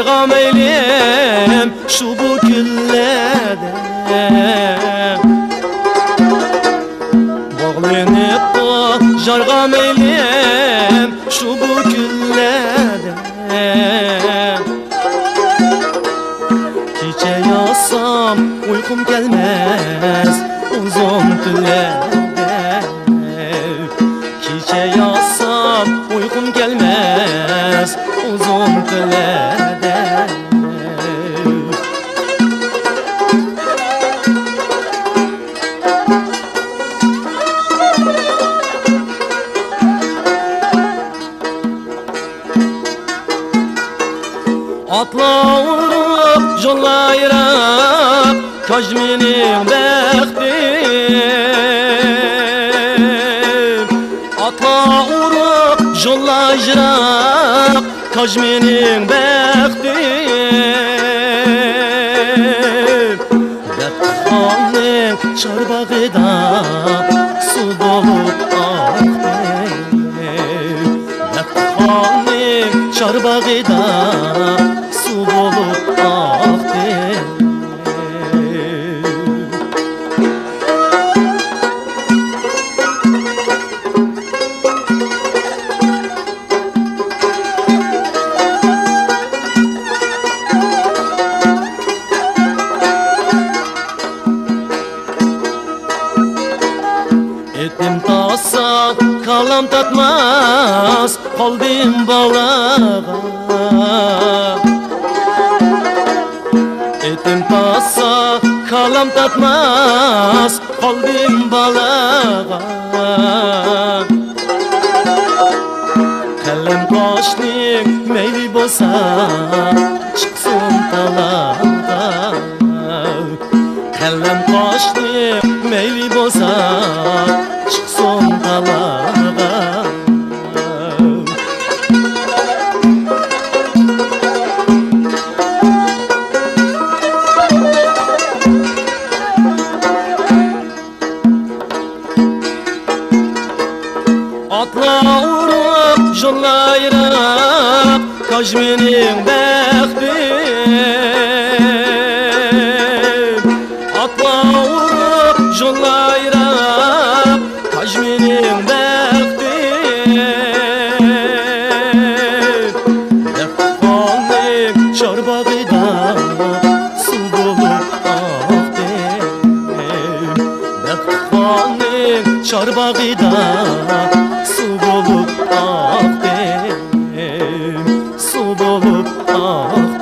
jarga meylim şu bu güllerde bağlanıp da jarga meylim şu bu güllerde Gece yatsam uykum gelmez uzun tünlerde Gece yatsam uykum gelmez uzun tünlerde Atla vurup yollayırak Kajminin bektim Atla vurup yollayırak Kajminin bektim Bekhanın çarbağıda su dolup aktım Bekhanın çarbağıda su dolup aktı Etim tasa kalam tatmaz kalbim bağlağa Etim tasa kalam tatmaz kalbim bağlağa Kalem kaşning meyli bolsa çıksın talağa Kalem kaşning meyli bolsa çıksın talağa Atla vurup yollayırak Kajminin bektim Atla vurup yollayırak Kajminin bektim Bekhanın çarbağıda su dolup aktım Bekhanın çarbağıda su dolup aktım Su dolup aktım